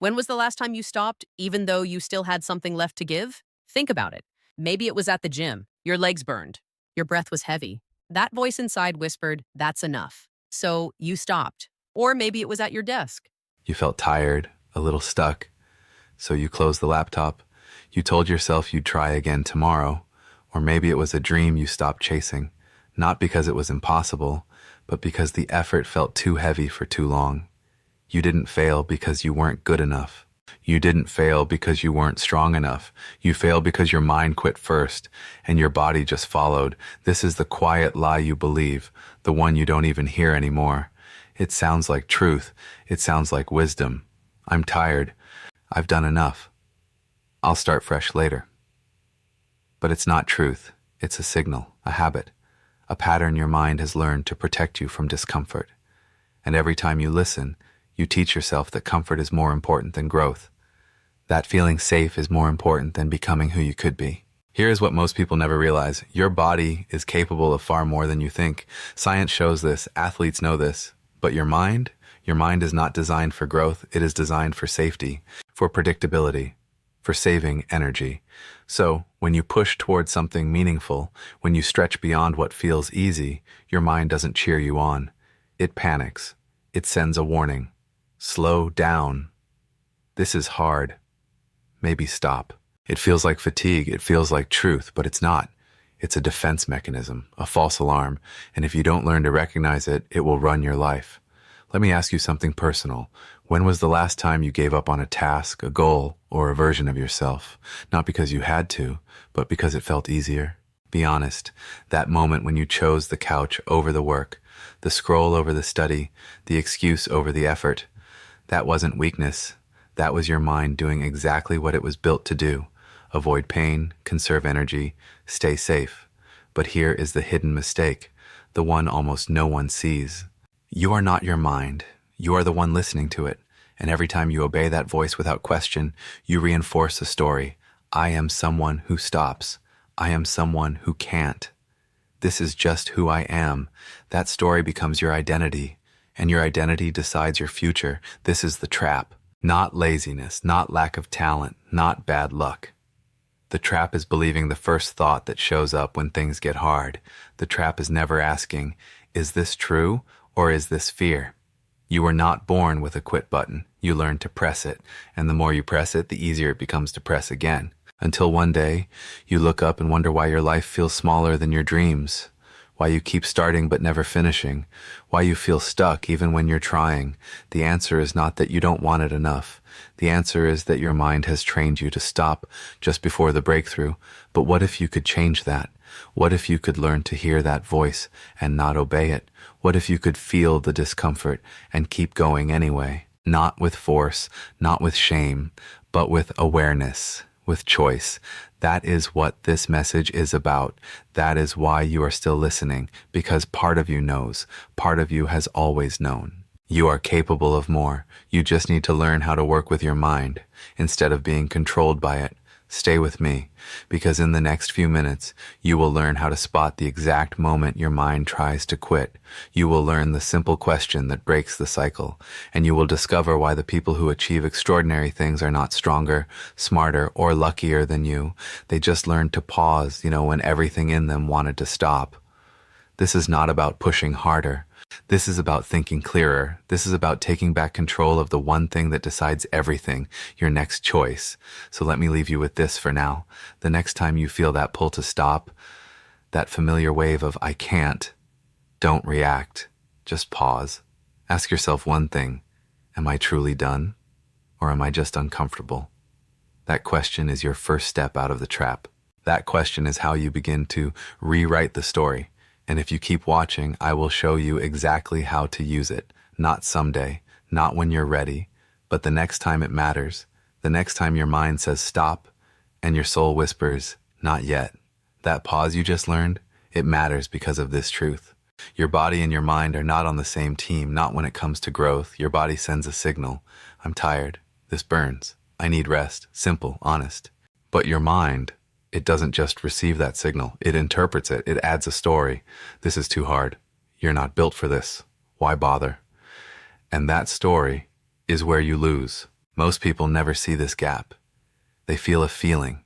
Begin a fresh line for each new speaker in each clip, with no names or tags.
When was the last time you stopped, even though you still had something left to give? Think about it. Maybe it was at the gym. Your legs burned. Your breath was heavy. That voice inside whispered, "That's enough." So you stopped. Or maybe it was at your desk.
You felt tired, a little stuck, so you closed the laptop. You told yourself you'd try again tomorrow, or maybe it was a dream you stopped chasing, not because it was impossible, but because the effort felt too heavy for too long. You didn't fail because you weren't good enough. You didn't fail because you weren't strong enough. You failed because your mind quit first, and your body just followed. This is the quiet lie you believe, the one you don't even hear anymore. It sounds like truth. It sounds like wisdom. I'm tired. I've done enough. I'll start fresh later. But it's not truth. It's a signal, a habit, a pattern your mind has learned to protect you from discomfort. And every time you listen, you teach yourself that comfort is more important than growth. That feeling safe is more important than becoming who you could be. Here is what most people never realize. Your body is capable of far more than you think. Science shows this. Athletes know this. But your mind is not designed for growth. It is designed for safety, for predictability, for saving energy. So when you push towards something meaningful, when you stretch beyond what feels easy, your mind doesn't cheer you on. It panics. It sends a warning. Slow down. This is hard. Maybe stop. It feels like fatigue. It feels like truth, but it's not. It's a defense mechanism, a false alarm, and if you don't learn to recognize it, it will run your life. Let me ask you something personal. When was the last time you gave up on a task, a goal, or a version of yourself? Not because you had to, but because it felt easier? Be honest. That moment when you chose the couch over the work, the scroll over the study, the excuse over the effort, that wasn't weakness. That was your mind doing exactly what it was built to do. Avoid pain, conserve energy, stay safe. But here is the hidden mistake, the one almost no one sees. You are not your mind. You are the one listening to it. And every time you obey that voice without question, you reinforce a story. I am someone who stops. I am someone who can't. This is just who I am. That story becomes your identity, and your identity decides your future. This is the trap. Not laziness, not lack of talent, not bad luck. The trap is believing the first thought that shows up when things get hard. The trap is never asking, is this true or is this fear? You were not born with a quit button. You learn to press it, and the more you press it, the easier it becomes to press again. Until one day, you look up and wonder why your life feels smaller than your dreams, why you keep starting but never finishing, why you feel stuck even when you're trying. The answer is not that you don't want it enough. The answer is that your mind has trained you to stop just before the breakthrough. But what if you could change that? What if you could learn to hear that voice and not obey it? What if you could feel the discomfort and keep going anyway? Not with force, not with shame, but with awareness, with choice. That is what this message is about. That is why you are still listening, because part of you knows, part of you has always known. You are capable of more. You just need to learn how to work with your mind instead of being controlled by it. Stay with me, because in the next few minutes, you will learn how to spot the exact moment your mind tries to quit. You will learn the simple question that breaks the cycle, and you will discover why the people who achieve extraordinary things are not stronger, smarter, or luckier than you. They just learned to pause, when everything in them wanted to stop. This is not about pushing harder. This is about thinking clearer. This is about taking back control of the one thing that decides everything, your next choice. So let me leave you with this for now. The next time you feel that pull to stop, that familiar wave of I can't, don't react. Just pause. Ask yourself one thing. Am I truly done? Or am I just uncomfortable? That question is your first step out of the trap. That question is how you begin to rewrite the story. And if you keep watching, I will show you exactly how to use it. Not someday, not when you're ready, but the next time it matters. The next time your mind says stop, and your soul whispers, not yet. That pause you just learned, it matters because of this truth. Your body and your mind are not on the same team, not when it comes to growth. Your body sends a signal. I'm tired. This burns. I need rest. Simple, honest. But your mind, it doesn't just receive that signal. It interprets it. It adds a story. This is too hard. You're not built for this. Why bother? And that story is where you lose. Most people never see this gap. They feel a feeling.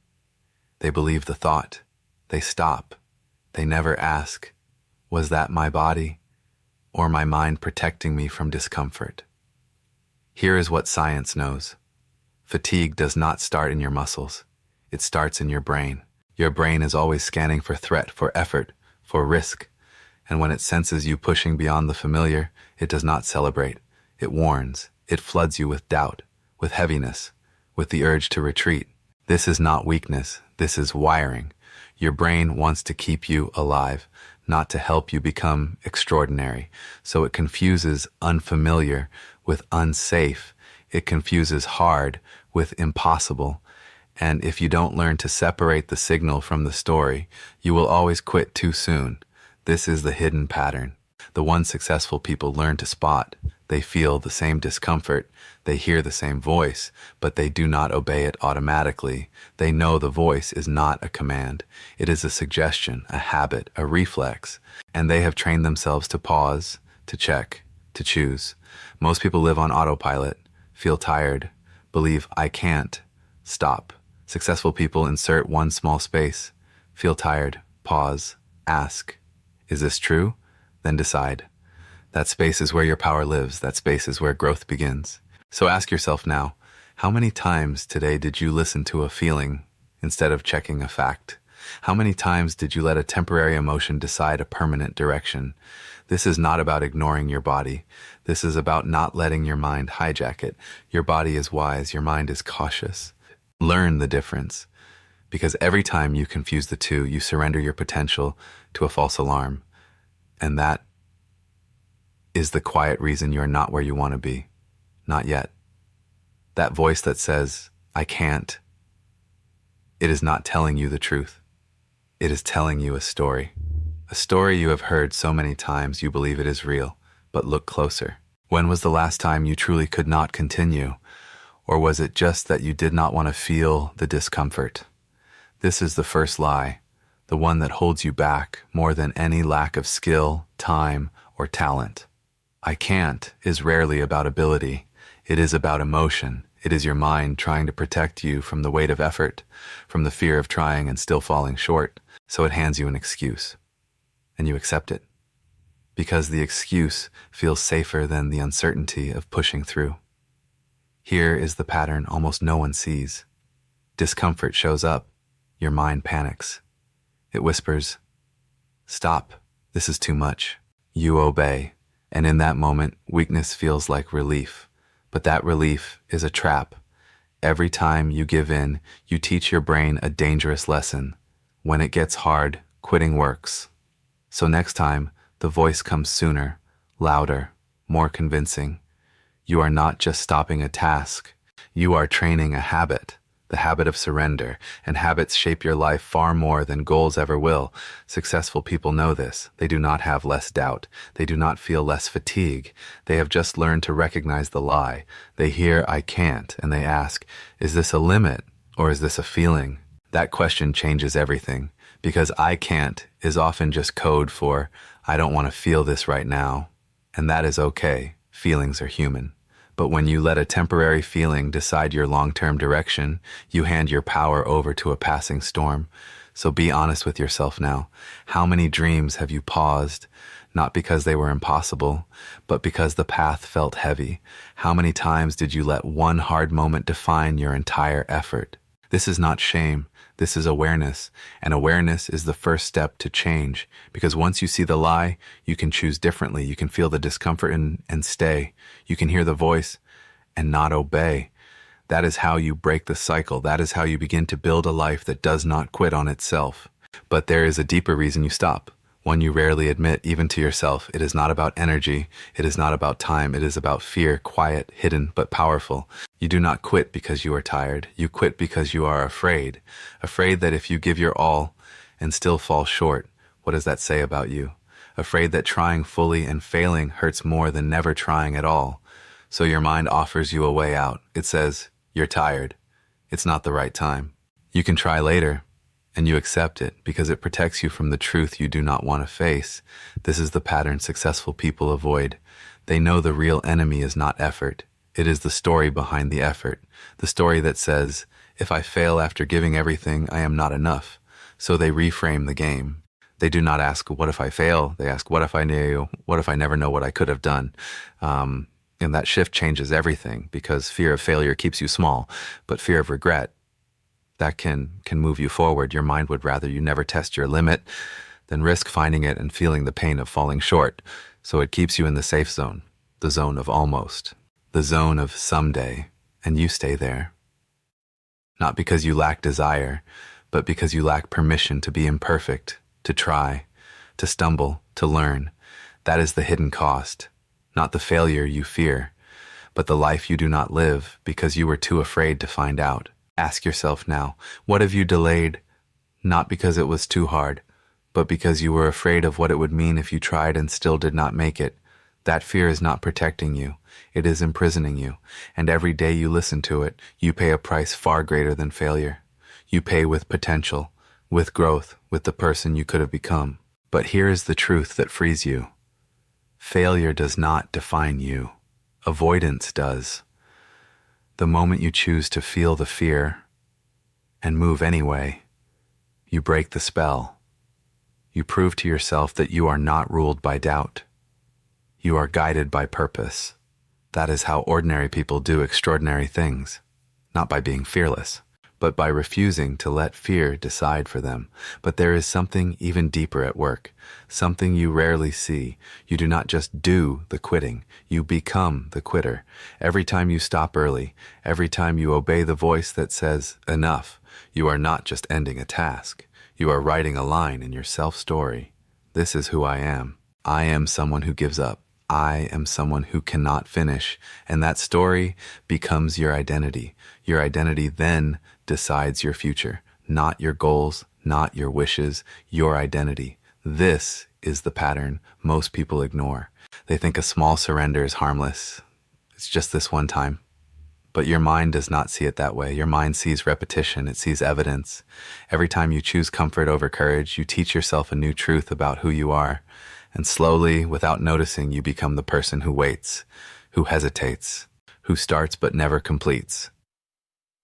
They believe the thought. They stop. They never ask, was that my body or my mind protecting me from discomfort? Here is what science knows. Fatigue does not start in your muscles. It starts in your brain. Your brain is always scanning for threat, for effort, for risk. And when it senses you pushing beyond the familiar, it does not celebrate. It warns. It floods you with doubt, with heaviness, with the urge to retreat. This is not weakness. This is wiring. Your brain wants to keep you alive, not to help you become extraordinary. So it confuses unfamiliar with unsafe. It confuses hard with impossible. And if you don't learn to separate the signal from the story, you will always quit too soon. This is the hidden pattern. The one successful people learn to spot. They feel the same discomfort. They hear the same voice, but they do not obey it automatically. They know the voice is not a command. It is a suggestion, a habit, a reflex. And they have trained themselves to pause, to check, to choose. Most people live on autopilot, feel tired, believe I can't, stop. Successful people insert one small space, feel tired, pause, ask, is this true? Then decide. That space is where your power lives. That space is where growth begins. So ask yourself now, how many times today did you listen to a feeling instead of checking a fact? How many times did you let a temporary emotion decide a permanent direction? This is not about ignoring your body. This is about not letting your mind hijack it. Your body is wise. Your mind is cautious. Learn the difference. Because every time you confuse the two, you surrender your potential to a false alarm. And that is the quiet reason you're not where you want to be. Not yet. That voice that says, I can't, it is not telling you the truth. It is telling you a story. A story you have heard so many times you believe it is real, but look closer. When was the last time you truly could not continue? Or was it just that you did not want to feel the discomfort? This is the first lie, the one that holds you back more than any lack of skill, time, or talent. I can't is rarely about ability. It is about emotion. It is your mind trying to protect you from the weight of effort, from the fear of trying and still falling short. So it hands you an excuse. And you accept it. Because the excuse feels safer than the uncertainty of pushing through. Here is the pattern almost no one sees. Discomfort shows up. Your mind panics. It whispers, stop, this is too much. You obey. And in that moment, weakness feels like relief. But that relief is a trap. Every time you give in, you teach your brain a dangerous lesson. When it gets hard, quitting works. So next time, the voice comes sooner, louder, more convincing. You are not just stopping a task. You are training a habit. The habit of surrender, and habits shape your life far more than goals ever will. Successful people know this. They do not have less doubt. They do not feel less fatigue. They have just learned to recognize the lie. They hear, I can't, and they ask, is this a limit, or is this a feeling? That question changes everything, because I can't is often just code for, I don't want to feel this right now. And that is okay. Feelings are human. But when you let a temporary feeling decide your long-term direction, you hand your power over to a passing storm. So be honest with yourself now. How many dreams have you paused, not because they were impossible, but because the path felt heavy? How many times did you let one hard moment define your entire effort? This is not shame. This is awareness, and awareness is the first step to change, because once you see the lie, you can choose differently. You can feel the discomfort and stay. You can hear the voice and not obey. That is how you break the cycle. That is how you begin to build a life that does not quit on itself. But there is a deeper reason you stop, one you rarely admit even to yourself. It is not about energy. It is not about time. It is about fear, quiet, hidden, but powerful. You do not quit because you are tired. You quit because you are afraid. Afraid that if you give your all and still fall short, what does that say about you? Afraid that trying fully and failing hurts more than never trying at all. So your mind offers you a way out. It says, you're tired. It's not the right time. You can try later. And you accept it because it protects you from the truth you do not want to face. This is the pattern successful people avoid. They know the real enemy is not effort. It is the story behind the effort, the story that says, if I fail after giving everything, I am not enough. So they reframe the game. They do not ask, what if I fail? They ask, what if I knew? What if I never know what I could have done? And that shift changes everything, because fear of failure keeps you small, but fear of regret, that can move you forward. Your mind would rather you never test your limit than risk finding it and feeling the pain of falling short. So it keeps you in the safe zone, the zone of almost, the zone of someday, and you stay there. Not because you lack desire, but because you lack permission to be imperfect, to try, to stumble, to learn. That is the hidden cost, not the failure you fear, but the life you do not live because you were too afraid to find out. Ask yourself now, what have you delayed? Not because it was too hard, but because you were afraid of what it would mean if you tried and still did not make it. That fear is not protecting you. It is imprisoning you. And every day you listen to it, you pay a price far greater than failure. You pay with potential, with growth, with the person you could have become. But here is the truth that frees you. Failure does not define you. Avoidance does. The moment you choose to feel the fear and move anyway, you break the spell. You prove to yourself that you are not ruled by doubt. You are guided by purpose. That is how ordinary people do extraordinary things, not by being fearless, but by refusing to let fear decide for them. But there is something even deeper at work, something you rarely see. You do not just do the quitting, you become the quitter. Every time you stop early, every time you obey the voice that says, enough, you are not just ending a task. You are writing a line in your self-story. This is who I am. I am someone who gives up. I am someone who cannot finish. And that story becomes your identity. Your identity then decides your future, not your goals, not your wishes, your identity. This is the pattern most people ignore. They think a small surrender is harmless. It's just this one time. But your mind does not see it that way. Your mind sees repetition. It sees evidence. Every time you choose comfort over courage, you teach yourself a new truth about who you are. And slowly, without noticing, you become the person who waits, who hesitates, who starts but never completes.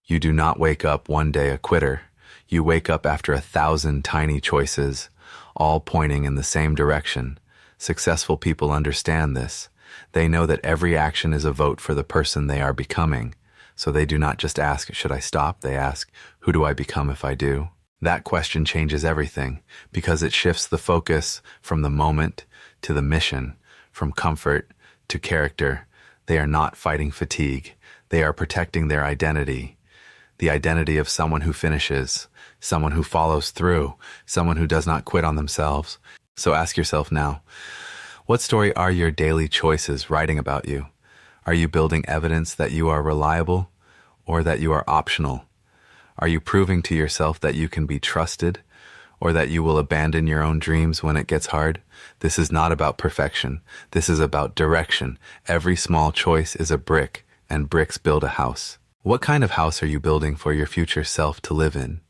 You do not wake up one day a quitter. You wake up after 1,000 tiny choices, all pointing in the same direction. Successful people understand this. They know that every action is a vote for the person they are becoming. So they do not just ask, should I stop? They ask, who do I become if I do? That question changes everything, because it shifts the focus from the moment to the mission, from comfort to character. They are not fighting fatigue. They are protecting their identity. The identity of someone who finishes, someone who follows through, someone who does not quit on themselves. So ask yourself now, what story are your daily choices writing about you? Are you building evidence that you are reliable or that you are optional? Are you proving to yourself that you can be trusted or that you will abandon your own dreams when it gets hard? This is not about perfection. This is about direction. Every small choice is a brick, and bricks build a house. What kind of house are you building for your future self to live in?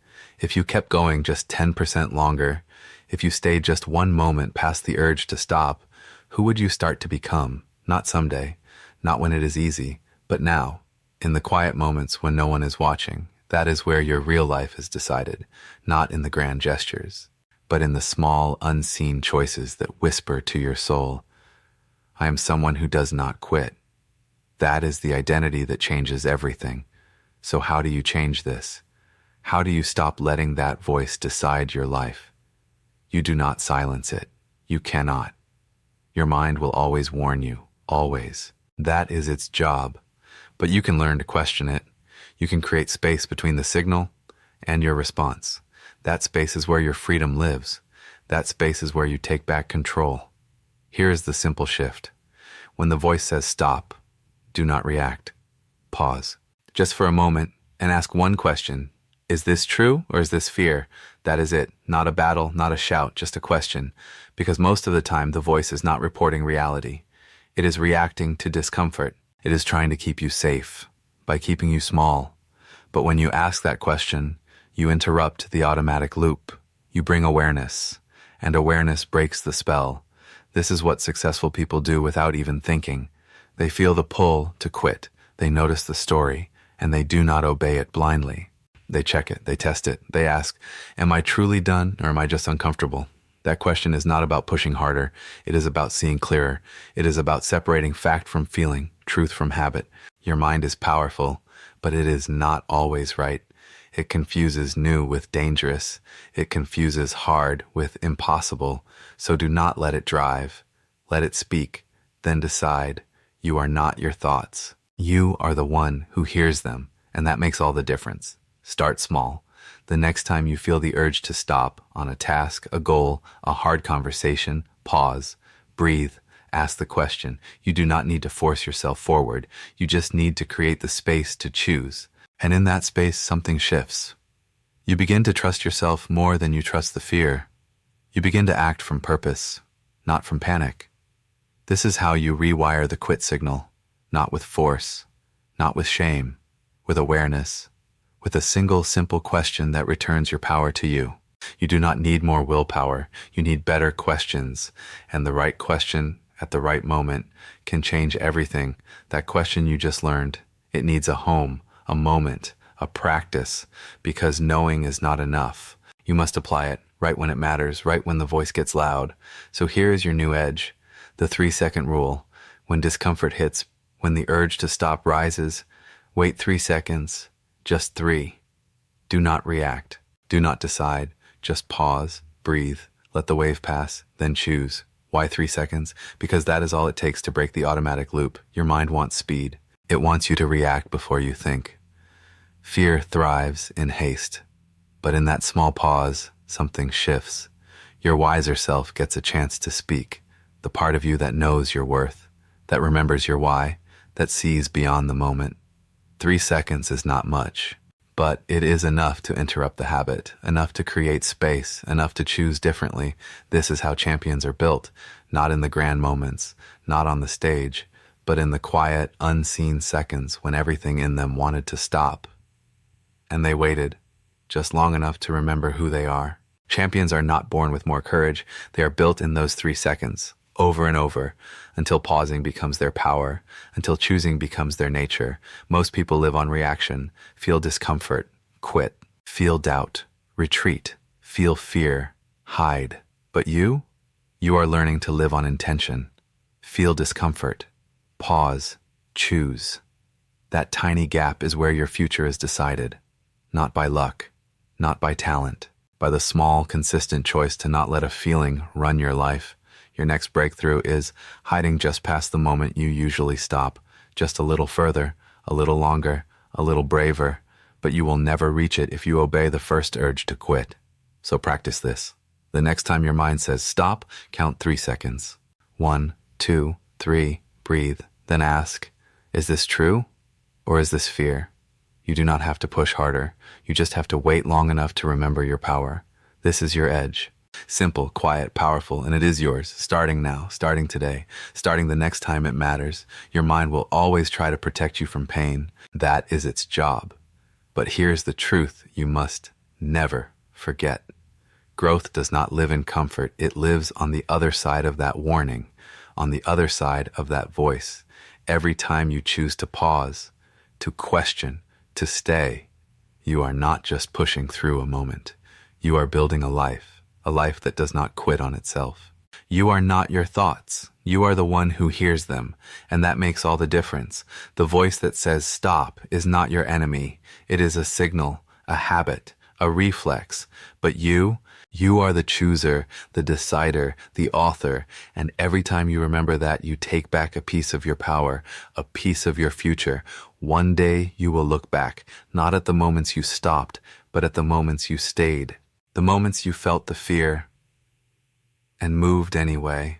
If you kept going just 10% longer, if you stayed just one moment past the urge to stop, who would you start to become? Not someday, not when it is easy, but now, in the quiet moments when no one is watching. That is where your real life is decided, not in the grand gestures, but in the small, unseen choices that whisper to your soul, I am someone who does not quit. That is the identity that changes everything. So how do you change this? How do you stop letting that voice decide your life? You do not silence it. You cannot. Your mind will always warn you, always. That is its job. But you can learn to question it. You can create space between the signal and your response. That space is where your freedom lives. That space is where you take back control. Here is the simple shift. When the voice says stop, do not react. Pause. Just for a moment and ask one question. Is this true or is this fear? That is it. Not a battle, not a shout, just a question. Because most of the time the voice is not reporting reality. It is reacting to discomfort. It is trying to keep you safe by keeping you small. But when you ask that question, you interrupt the automatic loop. You bring awareness, and awareness breaks the spell. This is what successful people do without even thinking. They feel the pull to quit. They notice the story, and they do not obey it blindly. They check it, they test it, they ask, am I truly done or am I just uncomfortable? That question is not about pushing harder. It is about seeing clearer. It is about separating fact from feeling, truth from habit. Your mind is powerful, but it is not always right. It confuses new with dangerous. It confuses hard with impossible. So do not let it drive. Let it speak, then decide. You are not your thoughts. You are the one who hears them, and that makes all the difference. Start small. The next time you feel the urge to stop on a task, a goal, a hard conversation, pause, breathe, ask the question. You do not need to force yourself forward. You just need to create the space to choose. And in that space, something shifts. You begin to trust yourself more than you trust the fear. You begin to act from purpose, not from panic. This is how you rewire the quit signal, not with force, not with shame, with awareness, with a single simple question that returns your power to you. You do not need more willpower. You need better questions. And the right question at the right moment can change everything. That question you just learned, it needs a home, a moment, a practice, because knowing is not enough. You must apply it right when it matters, right when the voice gets loud. So here is your new edge, the 3-second rule. When discomfort hits, when the urge to stop rises, wait 3 seconds, just 3. Do not react. Do not decide. Just pause, breathe, let the wave pass, then choose. Why 3 seconds? Because that is all it takes to break the automatic loop. Your mind wants speed. It wants you to react before you think. Fear thrives in haste. But in that small pause, something shifts. Your wiser self gets a chance to speak. The part of you that knows your worth, that remembers your why, that sees beyond the moment. 3 seconds is not much, but it is enough to interrupt the habit, enough to create space, enough to choose differently. This is how champions are built, not in the grand moments, not on the stage, but in the quiet, unseen seconds when everything in them wanted to stop. And they waited, just long enough to remember who they are. Champions are not born with more courage. They are built in those 3 seconds, over and over, until pausing becomes their power, until choosing becomes their nature. Most people live on reaction, feel discomfort, quit, feel doubt, retreat, feel fear, hide. But you are learning to live on intention. Feel discomfort, pause, choose. That tiny gap is where your future is decided, not by luck, not by talent, by the small, consistent choice to not let a feeling run your life. Your next breakthrough is hiding just past the moment you usually stop, just a little further, a little longer, a little braver, but you will never reach it if you obey the first urge to quit. So practice this. The next time your mind says stop, count 3 seconds. 1, 2, 3, breathe, then ask, is this true or is this fear? You do not have to push harder. You just have to wait long enough to remember your power. This is your edge. Simple, quiet, powerful, and it is yours, starting now, starting today, starting the next time it matters. Your mind will always try to protect you from pain. That is its job. But here's the truth you must never forget. Growth does not live in comfort. It lives on the other side of that warning, on the other side of that voice. Every time you choose to pause, to question, to stay, you are not just pushing through a moment. You are building a life that does not quit on itself. You are not your thoughts. You are the one who hears them, and that makes all the difference. The voice that says stop is not your enemy. It is a signal, a habit, a reflex. But you are the chooser, the decider, the author, and every time you remember that, you take back a piece of your power, a piece of your future. One day you will look back, not at the moments you stopped, but at the moments you stayed. The moments you felt the fear and moved anyway.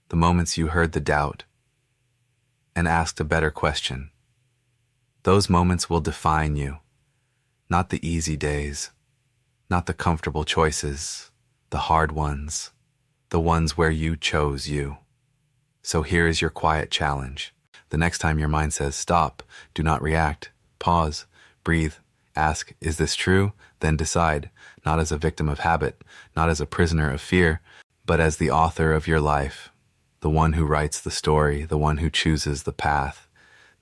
The moments you heard the doubt and asked a better question. Those moments will define you. Not the easy days, not the comfortable choices, the hard ones, the ones where you chose you. So here is your quiet challenge. The next time your mind says stop, do not react, pause, breathe, ask, is this true? Then decide, not as a victim of habit, not as a prisoner of fear, but as the author of your life, the one who writes the story, the one who chooses the path.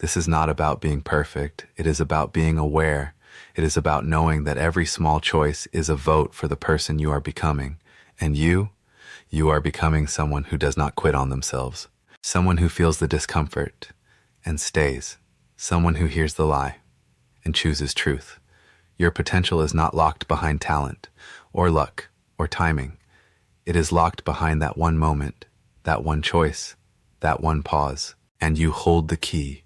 This is not about being perfect. It is about being aware. It is about knowing that every small choice is a vote for the person you are becoming. And you are becoming someone who does not quit on themselves. Someone who feels the discomfort and stays. Someone who hears the lie and chooses truth. Your potential is not locked behind talent or luck or timing. It is locked behind that one moment, that one choice, that one pause. And you hold the key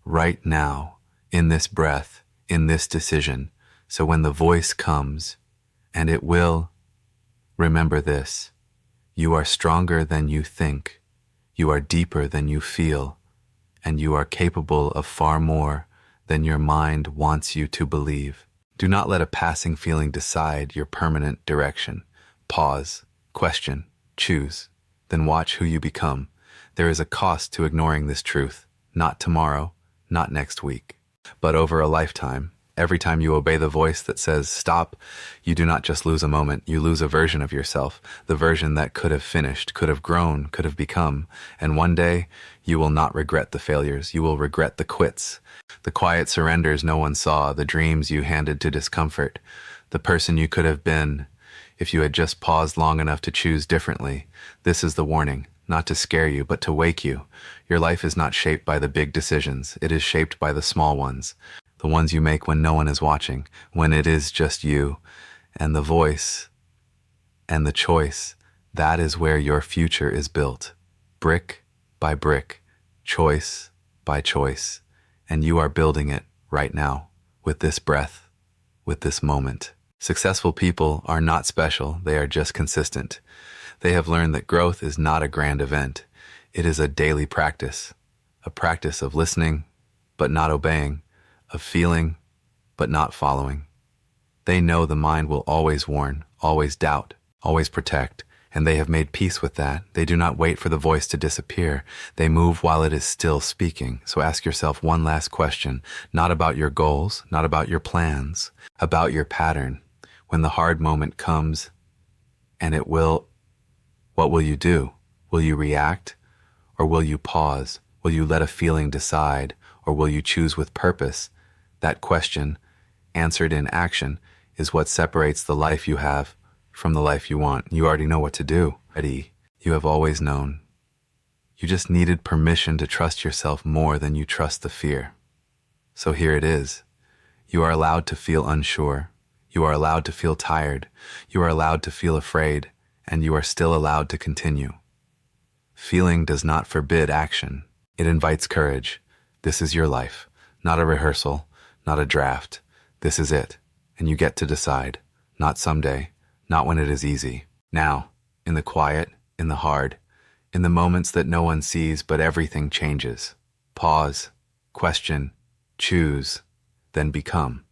right now, in this breath, in this decision. So when the voice comes, and it will, remember this: you are stronger than you think, you are deeper than you feel, and you are capable of far more than your mind wants you to believe. Do not let a passing feeling decide your permanent direction. Pause, question, choose, then watch who you become. There is a cost to ignoring this truth, not tomorrow, not next week, but over a lifetime. Every time you obey the voice that says stop, you do not just lose a moment, you lose a version of yourself, the version that could have finished, could have grown, could have become. And one day, you will not regret the failures, you will regret the quits, the quiet surrenders no one saw, the dreams you handed to discomfort, the person you could have been if you had just paused long enough to choose differently. This is the warning. Not to scare you, but to wake you. Your life is not shaped by the big decisions. It is shaped by the small ones. The ones you make when no one is watching, when it is just you and the voice and the choice. That is where your future is built. Brick by brick, choice by choice. And you are building it right now, with this breath, with this moment. Successful people are not special. They are just consistent. They have learned that growth is not a grand event. It is a daily practice, a practice of listening, but not obeying, of feeling, but not following. They know the mind will always warn, always doubt, always protect, and they have made peace with that. They do not wait for the voice to disappear. They move while it is still speaking. So ask yourself one last question, not about your goals, not about your plans, about your pattern. When the hard moment comes, and it will, what will you do? Will you react? Or will you pause? Will you let a feeling decide? Or will you choose with purpose? That question, answered in action, is what separates the life you have from the life you want. You already know what to do. Ready. You have always known. You just needed permission to trust yourself more than you trust the fear. So here it is. You are allowed to feel unsure. You are allowed to feel tired. You are allowed to feel afraid. And you are still allowed to continue. Feeling does not forbid action. It invites courage. This is your life, not a rehearsal, not a draft. This is it, and you get to decide. Not someday, not when it is easy. Now, in the quiet, in the hard, in the moments that no one sees but everything changes. Pause, question, choose, then become.